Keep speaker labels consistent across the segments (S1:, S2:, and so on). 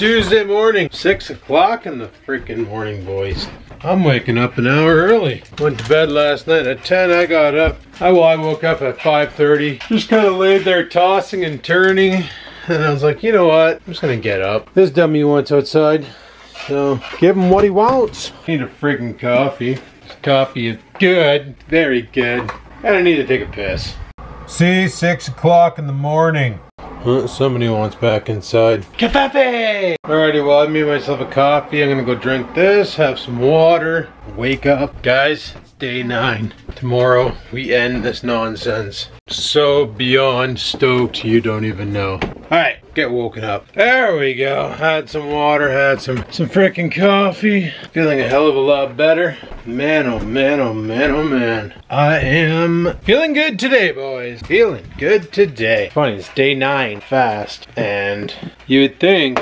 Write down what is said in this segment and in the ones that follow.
S1: Tuesday morning, 6 o'clock in the freaking morning, boys. I'm waking up an hour early. Went to bed last night at 10. I got up. I woke up at 5:30. Just kind of laid there tossing and turning. And I was like, you know what? I'm just gonna get up. This dummy wants outside. So give him what he wants. Need a freaking coffee. This coffee is good. Very good. And I need to take a piss. See, 6 o'clock in the morning. Somebody wants back inside. Caffe! Alrighty, well I made myself a coffee. I'm gonna go drink this, have some water, wake up. Guys, it's day 9. Tomorrow we end this nonsense. So beyond stoked, you don't even know. Alright, get woken up. There we go. Had some water, had some freaking coffee. Feeling a hell of a lot better. Man, oh man, oh man, oh man. I am feeling good today, boys. Feeling good today. Funny, it's day 9 fast. And you would think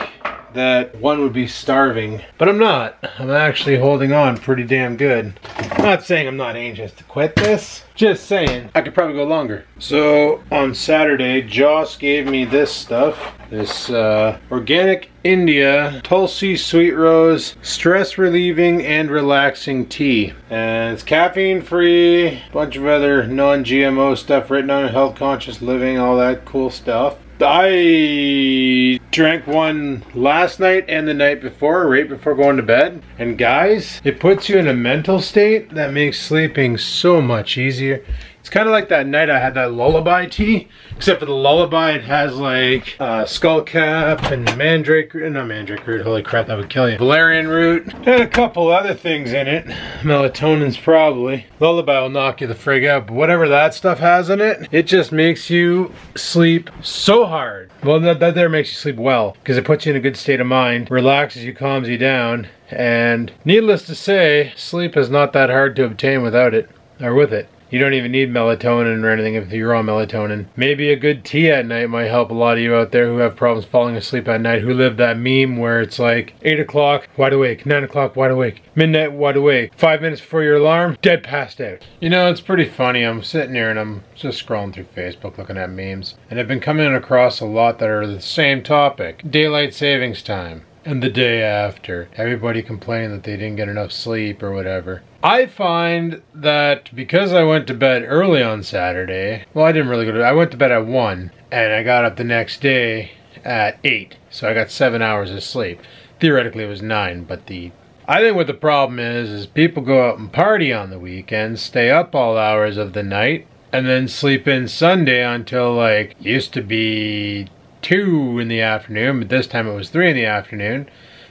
S1: that one would be starving, but I'm not. I'm actually holding on pretty damn good. I'm not saying I'm not anxious to quit this, just saying I could probably go longer. So on Saturday, Joss gave me this stuff, this organic India Tulsi Sweet Rose stress relieving and relaxing tea, and it's caffeine free, bunch of other non-GMO stuff written on it, health conscious living, all that cool stuff. I drank one last night and the night before, right before going to bed. And guys, it puts you in a mental state that makes sleeping so much easier. It's kind of like that night I had that lullaby tea, except for the lullaby it has like skullcap and mandrake root, not mandrake root, holy crap, that would kill you. Valerian root, and a couple other things in it. Melatonin's probably. Lullaby will knock you the frig out, but whatever that stuff has in it, it just makes you sleep so hard. Well, that there makes you sleep well, because it puts you in a good state of mind, relaxes you, calms you down, and needless to say, sleep is not that hard to obtain without it, or with it. You don't even need melatonin or anything if you're on melatonin. Maybe a good tea at night might help a lot of you out there who have problems falling asleep at night, who live that meme where it's like 8 o'clock, wide awake, 9 o'clock, wide awake, midnight, wide awake, 5 minutes before your alarm, dead passed out. You know, it's pretty funny. I'm sitting here and I'm just scrolling through Facebook looking at memes, and I've been coming across a lot that are the same topic. Daylight savings time. And the day after, everybody complaining that they didn't get enough sleep or whatever. I find that because I went to bed early on Saturday, well, I didn't really go to bed. I went to bed at 1 and I got up the next day at 8. So I got 7 hours of sleep. Theoretically it was 9, but I think what the problem is people go out and party on the weekends, stay up all hours of the night, and then sleep in Sunday until like used to be 2 in the afternoon, but this time it was 3 in the afternoon.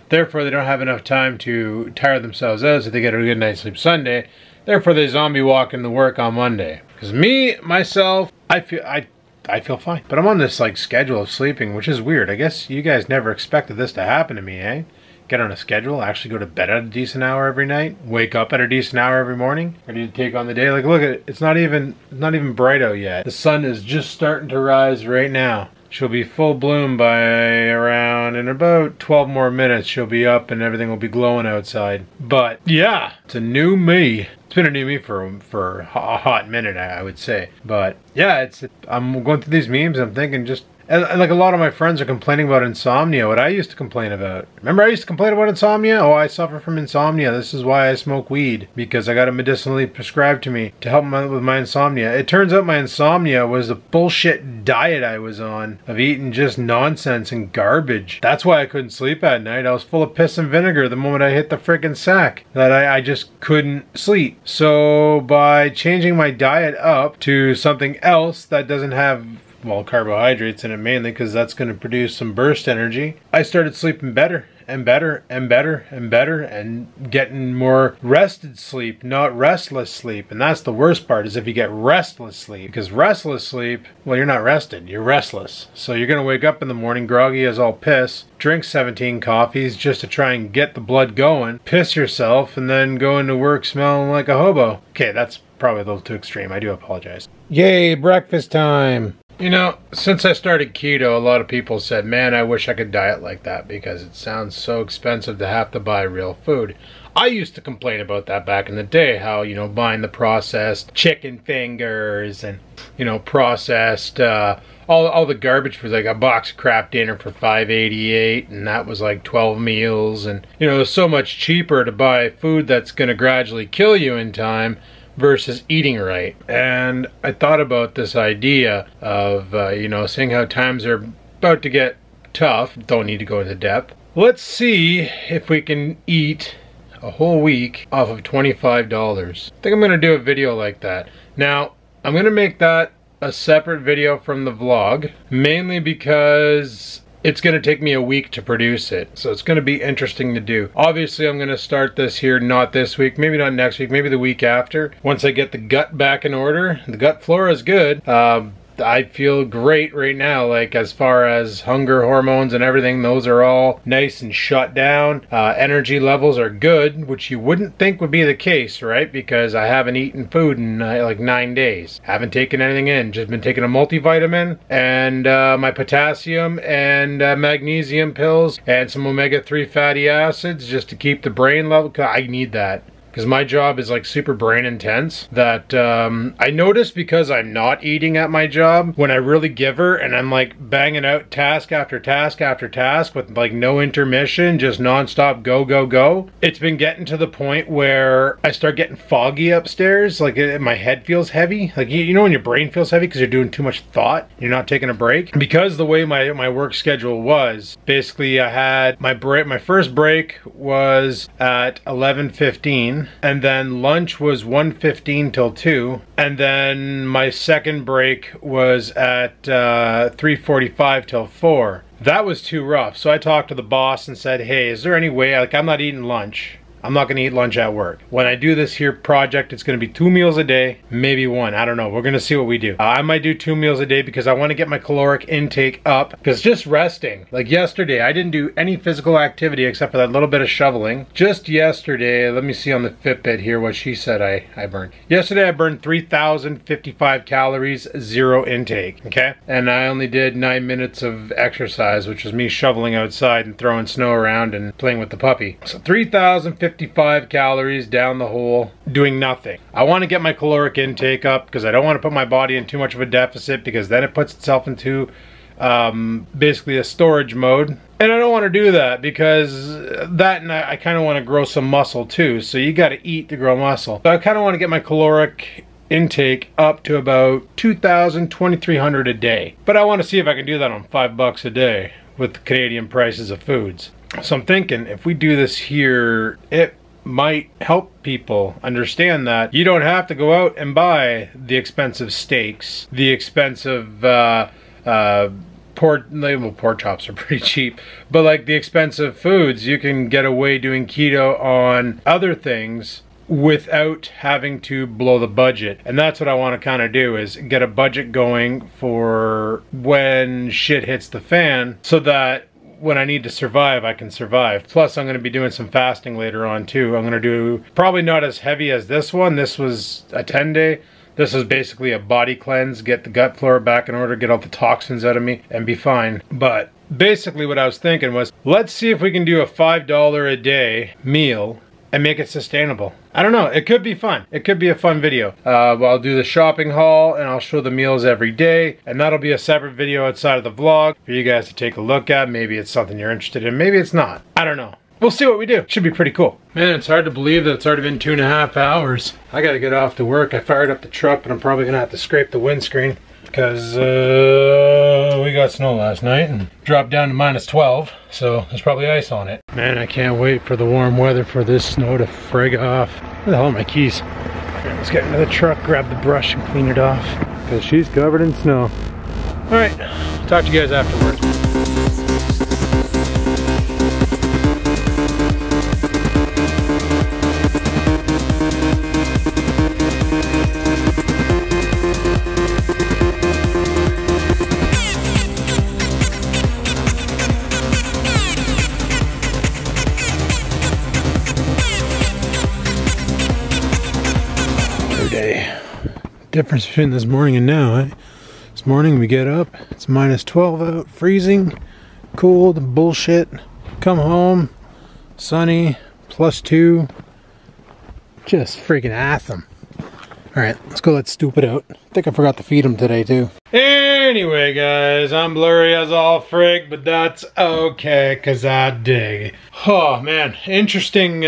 S1: Therefore, they don't have enough time to tire themselves out so they get a good night's sleep Sunday. Therefore, they zombie walk into work on Monday. Because myself, I feel fine. But I'm on this like schedule of sleeping, which is weird. I guess you guys never expected this to happen to me, eh? Get on a schedule, actually go to bed at a decent hour every night, wake up at a decent hour every morning, ready to take on the day. Like, look at it. It's not even bright out yet. The sun is just starting to rise right now. She'll be full bloom by around, in about 12 more minutes, she'll be up and everything will be glowing outside. But yeah, it's a new me. It's been a new me for a hot minute, I would say. But yeah, I'm going through these memes, I'm thinking just, and like a lot of my friends are complaining about insomnia, what I used to complain about. Remember I used to complain about insomnia? Oh, I suffer from insomnia. This is why I smoke weed, because I got it medicinally prescribed to me to help with my insomnia. It turns out my insomnia was the bullshit diet I was on of eating just nonsense and garbage. That's why I couldn't sleep at night. I was full of piss and vinegar the moment I hit the frickin' sack, that I just couldn't sleep. So by changing my diet up to something else that doesn't have, well, carbohydrates in it mainly, because that's going to produce some burst energy, I started sleeping better and better and better and better and getting more rested sleep, not restless sleep. And that's the worst part, is if you get restless sleep, because restless sleep, well, you're not rested, you're restless. So you're going to wake up in the morning groggy as all piss, drink 17 coffees just to try and get the blood going, piss yourself, and then go into work smelling like a hobo. Okay, that's probably a little too extreme. I do apologize. Yay, breakfast time. You know, since I started keto, a lot of people said, man, I wish I could diet like that because it sounds so expensive to have to buy real food. I used to complain about that back in the day, how, you know, buying the processed chicken fingers and, you know, processed, all the garbage was like a box of Kraft Dinner for $5.88, and that was like 12 meals. And, you know, it's so much cheaper to buy food that's going to gradually kill you in time versus eating right. And I thought about this idea of, you know, seeing how times are about to get tough. Don't need to go into depth. Let's see if we can eat a whole week off of $25. I think I'm going to do a video like that. Now, I'm going to make that a separate video from the vlog, mainly because it's going to take me a week to produce it, so it's going to be interesting to do. Obviously, I'm going to start this here, not this week, maybe not next week, maybe the week after, once I get the gut back in order. The gut flora is good. I feel great right now, like as far as hunger hormones and everything, those are all nice and shut down. Energy levels are good, which you wouldn't think would be the case, right? Because I haven't eaten food in like 9 days. Haven't taken anything in, just been taking a multivitamin and my potassium and magnesium pills and some omega-3 fatty acids just to keep the brain level. I need that. Because my job is like super brain intense, that I notice because I'm not eating at my job, when I really give her and I'm like banging out task after task after task with like no intermission, just nonstop go, go, go. It's been getting to the point where I start getting foggy upstairs, like my head feels heavy. Like, you know when your brain feels heavy because you're doing too much thought, you're not taking a break? Because the way my work schedule was, basically I had my first break was at 11:15. And then lunch was 1:15 till 2, and then my second break was at 3:45 till 4. That was too rough, so I talked to the boss and said, hey, is there any way, like, I'm not eating lunch. I'm not going to eat lunch at work. When I do this here project, it's going to be 2 meals a day, maybe 1. I don't know. We're going to see what we do. I might do 2 meals a day because I want to get my caloric intake up. Because just resting, like yesterday, I didn't do any physical activity except for that little bit of shoveling. Just yesterday, let me see on the Fitbit here what she said I burned. Yesterday, I burned 3,055 calories, 0 intake, okay? And I only did 9 minutes of exercise, which was me shoveling outside and throwing snow around and playing with the puppy. So 3,055 calories down the hole, doing nothing. I want to get my caloric intake up because I don't want to put my body in too much of a deficit, because then it puts itself into basically a storage mode. And I don't want to do that because that, and I kind of want to grow some muscle too. So you got to eat to grow muscle. So I kind of want to get my caloric intake up to about 2,000, 2,300 a day. But I want to see if I can do that on $5 a day with the Canadian prices of foods. So I'm thinking if we do this here, it might help people understand that you don't have to go out and buy the expensive steaks, the expensive pork chops are pretty cheap, but like the expensive foods. You can get away doing keto on other things without having to blow the budget. And that's what I want to kind of do, is get a budget going for when shit hits the fan, so that when I need to survive, I can survive. Plus, I'm going to be doing some fasting later on too. I'm going to do probably not as heavy as this one. This was a 10-day. This is basically a body cleanse, get the gut flora back in order, get all the toxins out of me, and be fine. But basically what I was thinking was, let's see if we can do a $5 a day meal and make it sustainable. I don't know, it could be fun. It could be a fun video. I'll do the shopping haul and I'll show the meals every day, and that'll be a separate video outside of the vlog for you guys to take a look at. Maybe it's something you're interested in, maybe it's not. I don't know. We'll see what we do. Should be pretty cool. Man, it's hard to believe that it's already been 2.5 hours. I gotta get off to work. I fired up the truck, but I'm probably gonna have to scrape the windscreen because we got snow last night and dropped down to -12, so there's probably ice on it. Man, I can't wait for the warm weather for this snow to frig off. Where the hell are my keys? Okay, let's get into the truck, grab the brush and clean it off because she's covered in snow. All right, talk to you guys afterwards. Difference between this morning and now, eh? This morning we get up, it's minus 12 out, freezing, cold, bullshit. Come home, sunny, +2. Just freaking awesome. Alright, let's go let stupid out. I think I forgot to feed him today too. Anyway guys, I'm blurry as all frig, but that's okay, cause I dig. Oh man, interesting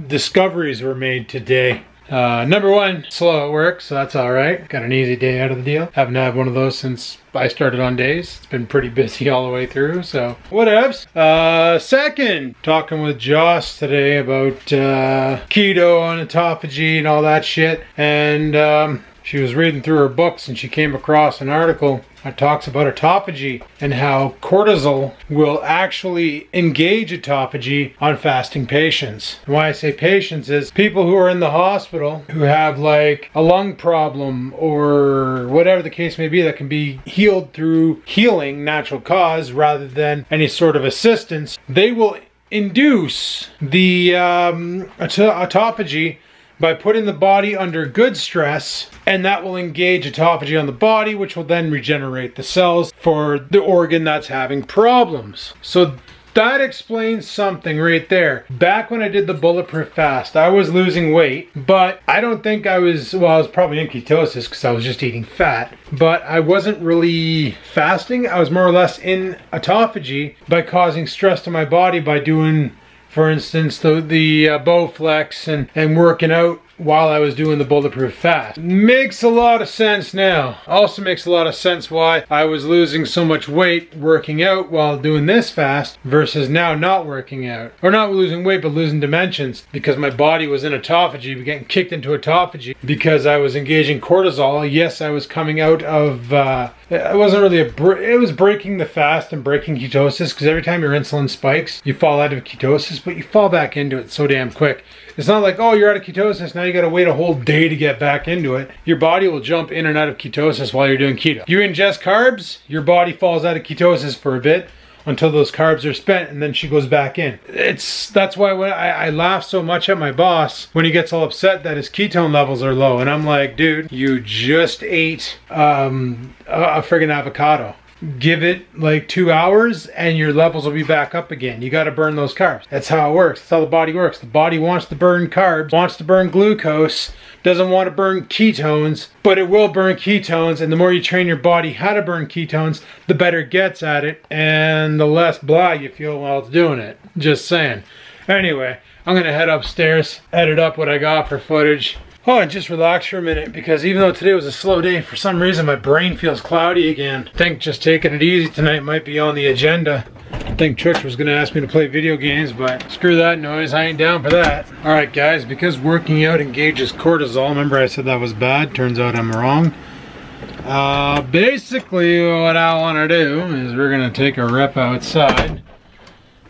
S1: discoveries were made today. Number one, slow at work, so that's alright. Got an easy day out of the deal. Haven't had one of those since I started on days. It's been pretty busy all the way through, so whatevs. Second, talking with Joss today about keto and autophagy and all that shit. And she was reading through her books and she came across an article that talks about autophagy and how cortisol will actually engage autophagy on fasting patients. And why I say patients is people who are in the hospital who have like a lung problem or whatever the case may be that can be healed through healing, natural cause, rather than any sort of assistance. They will induce the autophagy by putting the body under good stress, and that will engage autophagy on the body, which will then regenerate the cells for the organ that's having problems. So that explains something right there. Back when I did the bulletproof fast, I was losing weight, but I don't think I was, well, I was probably in ketosis because I was just eating fat, but I wasn't really fasting. I was more or less in autophagy by causing stress to my body by doing, for instance, the Bowflex and working out while I was doing the bulletproof fast. Makes a lot of sense now. Also makes a lot of sense why I was losing so much weight working out while doing this fast versus now not working out. Or not losing weight, but losing dimensions because my body was in autophagy, getting kicked into autophagy because I was engaging cortisol. Yes, I was coming out of, it wasn't really it was breaking the fast and breaking ketosis, because every time your insulin spikes, you fall out of ketosis, but you fall back into it so damn quick. It's not like, oh, you're out of ketosis, now you gotta wait a whole day to get back into it. Your body will jump in and out of ketosis while you're doing keto. You ingest carbs, your body falls out of ketosis for a bit until those carbs are spent, and then she goes back in. That's why when I laugh so much at my boss when he gets all upset that his ketone levels are low, and I'm like, dude, you just ate a friggin' avocado. Give it like 2 hours and your levels will be back up again. You got to burn those carbs. That's how it works. That's how the body works. The body wants to burn carbs, wants to burn glucose, doesn't want to burn ketones, but it will burn ketones, and the more you train your body how to burn ketones, the better it gets at it, and the less blah you feel while it's doing it. Just saying. Anyway, I'm going to head upstairs, edit up what I got for footage. Oh, and just relax for a minute, because even though today was a slow day, for some reason my brain feels cloudy again. I think just taking it easy tonight might be on the agenda. I think Church was gonna ask me to play video games, but screw that noise, I ain't down for that. Alright guys, because working out engages cortisol, remember I said that was bad, turns out I'm wrong. Basically what I wanna do is we're gonna take a rep outside.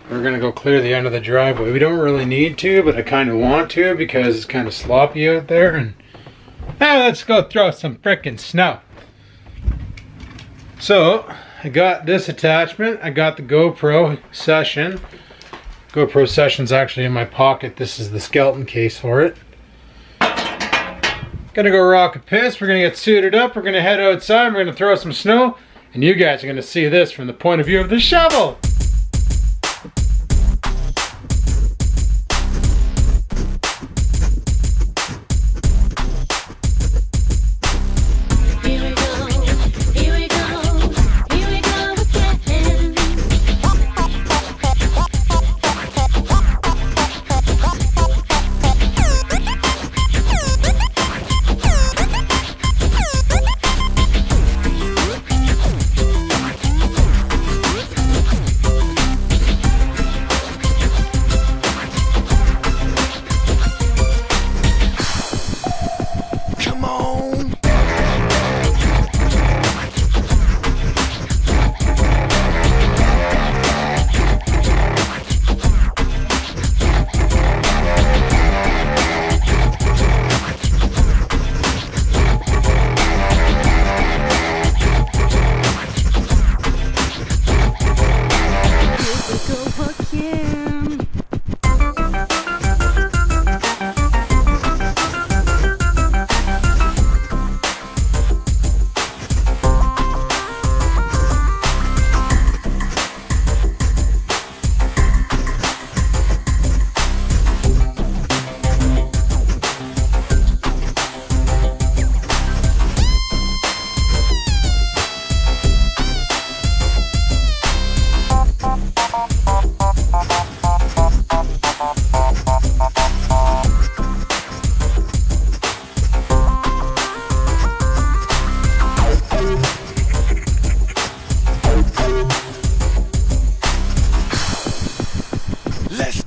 S1: We're gonna go clear the end of the driveway. We don't really need to, but I kind of want to because it's kind of sloppy out there. And let's go throw some frickin' snow. So I got this attachment. I got the GoPro Session. GoPro Session's actually in my pocket. This is the skeleton case for it. Gonna go rock a piss. We're gonna get suited up. We're gonna head outside. We're gonna throw some snow, and you guys are gonna see this from the point of view of the shovel.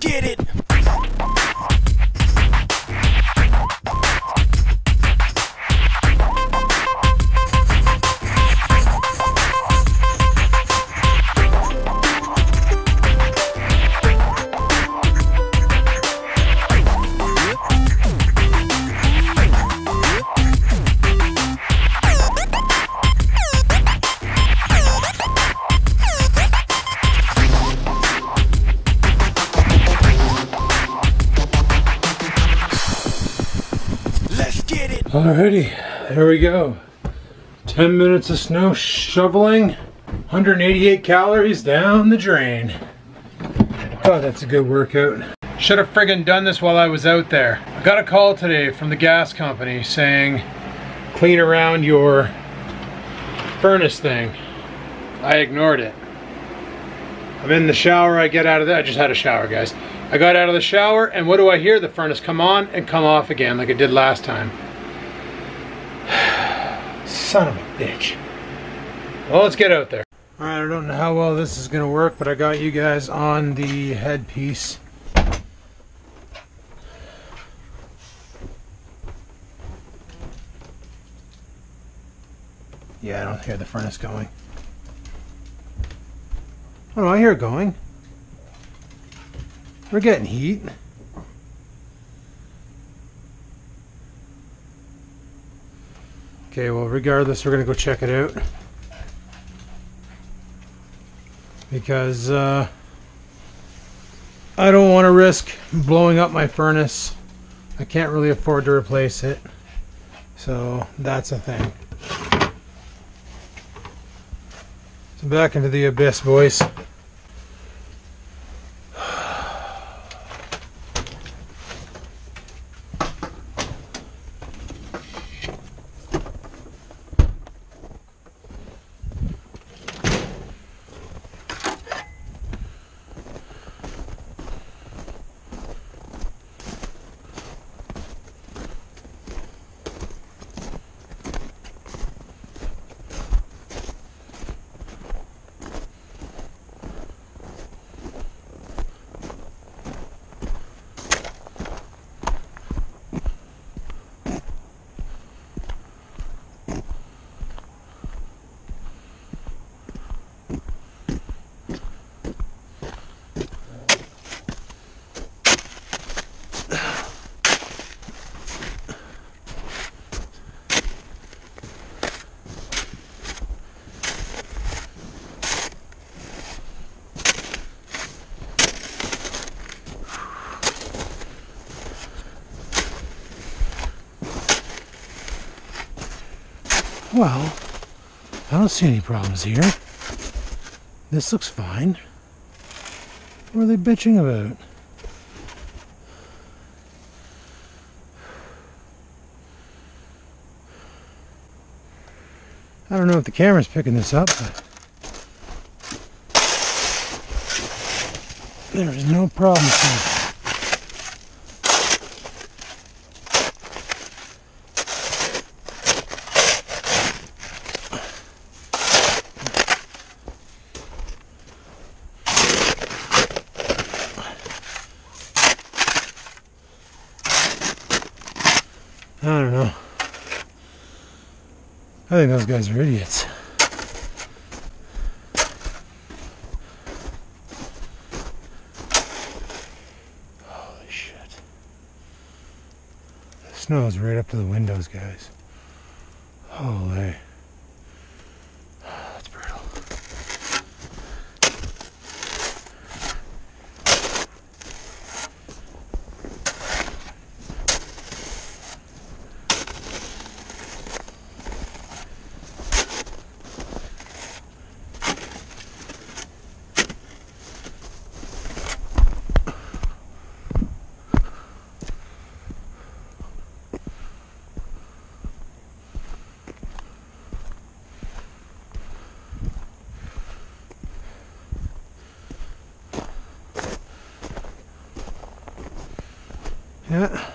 S2: get it.
S1: Alrighty, there we go. 10 minutes of snow shoveling, 188 calories down the drain. Oh, that's a good workout. Should have friggin' done this while I was out there. I got a call today from the gas company saying, clean around your furnace thing. I ignored it. I'm in the shower, I get out of that. I just had a shower, guys. I got out of the shower, and what do I hear? The furnace come on and come off again like it did last time. Son of a bitch. Well, let's get out there. Alright, I don't know how well this is gonna work, but I got you guys on the headpiece. Yeah, I don't hear the furnace going. Oh no, I hear it going. We're getting heat. Okay, well, regardless, we're gonna go check it out because I don't want to risk blowing up my furnace. I can't really afford to replace it, so that's a thing. So back into the abyss, boys. Well, I don't see any problems here. This looks fine. What are they bitching about? I don't know if the camera's picking this up, but there is no problem here. I don't know. I think those guys are idiots. Holy shit. The snow is right up to the windows, guys. Holy. That's brutal. Yeah.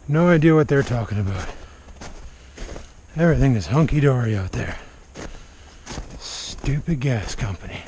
S1: No idea what they're talking about. Everything is hunky-dory out there. Stupid gas company.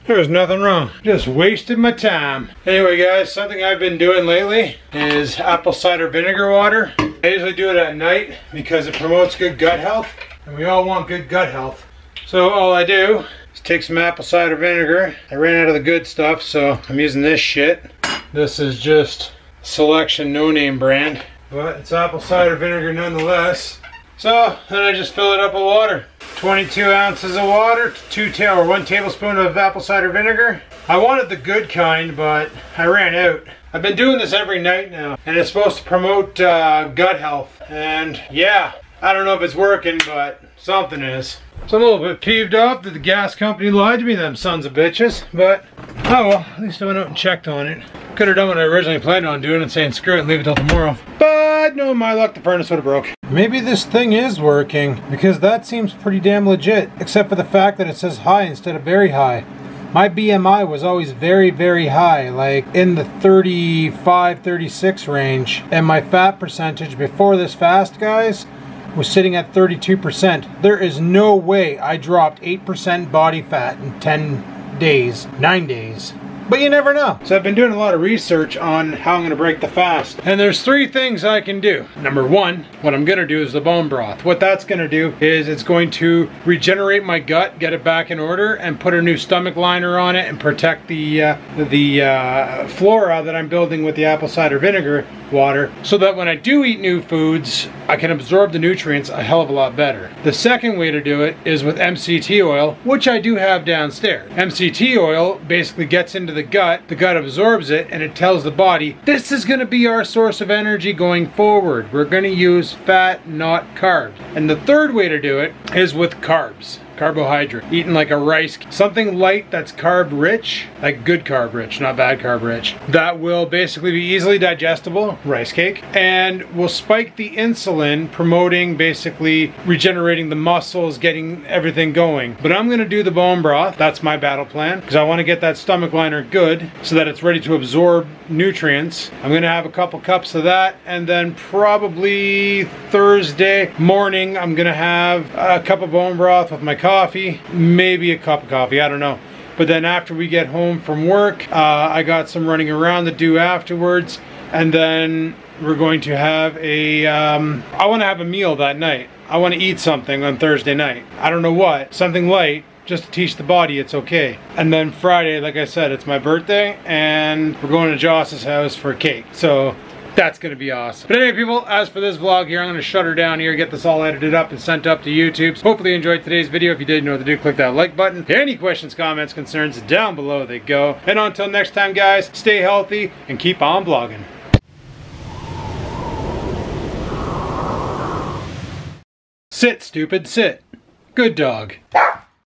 S1: There's nothing wrong. Just wasted my time. Anyway guys, something I've been doing lately is apple cider vinegar water. I usually do it at night because it promotes good gut health, and we all want good gut health. So all I do is take some apple cider vinegar. I ran out of the good stuff, so I'm using this shit. This is just Selection no-name brand, but it's apple cider vinegar nonetheless. So then I just fill it up with water. 22 ounces of water, 1 tablespoon of apple cider vinegar. I wanted the good kind, but I ran out. I've been doing this every night now, and it's supposed to promote gut health. And yeah, I don't know if it's working, but something is. So I'm a little bit peeved off that the gas company lied to me, them sons of bitches. But, oh well, at least I went out and checked on it. Could have done what I originally planned on doing and saying screw it and leave it till tomorrow. But no, my luck, the furnace would have broke. Maybe this thing is working, because that seems pretty damn legit, except for the fact that it says high instead of very high. My BMI was always very, very high, like in the 35, 36 range. And my fat percentage before this fast, guys, was sitting at 32%. There is no way I dropped 8% body fat in 10 days, 9 days. But you never know. So I've been doing a lot of research on how I'm going to break the fast. And there's 3 things I can do. Number 1, what I'm going to do is the bone broth. What that's going to do is it's going to regenerate my gut, get it back in order, and put a new stomach liner on it and protect the flora that I'm building with the apple cider vinegar water, so that when I do eat new foods, I can absorb the nutrients a hell of a lot better. The second way to do it is with MCT oil, which I do have downstairs. MCT oil basically gets into the gut absorbs it, and it tells the body, this is going to be our source of energy going forward. We're going to use fat, not carbs. And the third way to do it is with carbs. Carbohydrate, eating like a rice, something light that's carb rich, like good carb rich, not bad carb rich. That will basically be easily digestible, rice cake, and will spike the insulin, promoting basically regenerating the muscles, getting everything going. But I'm gonna do the bone broth. That's my battle plan, because I want to get that stomach liner good so that it's ready to absorb nutrients. I'm gonna have a couple cups of that, and then probably Thursday morning I'm gonna have a cup of bone broth with my coffee, maybe a cup of coffee, I don't know. But then after we get home from work, I got some running around to do afterwards, and then we're going to have I want to have a meal that night. I want to eat something on Thursday night. I don't know what, something light, just to teach the body it's okay. And then Friday, like I said, it's my birthday, and we're going to Joss's house for a cake. So that's gonna be awesome. But anyway, people, as for this vlog here, I'm gonna shut her down here, get this all edited up and sent up to YouTube. So hopefully you enjoyed today's video. If you did, you know what to do, click that like button. Any questions, comments, concerns, down below they go. And until next time, guys, stay healthy and keep on vlogging. Sit, stupid, sit. Good dog.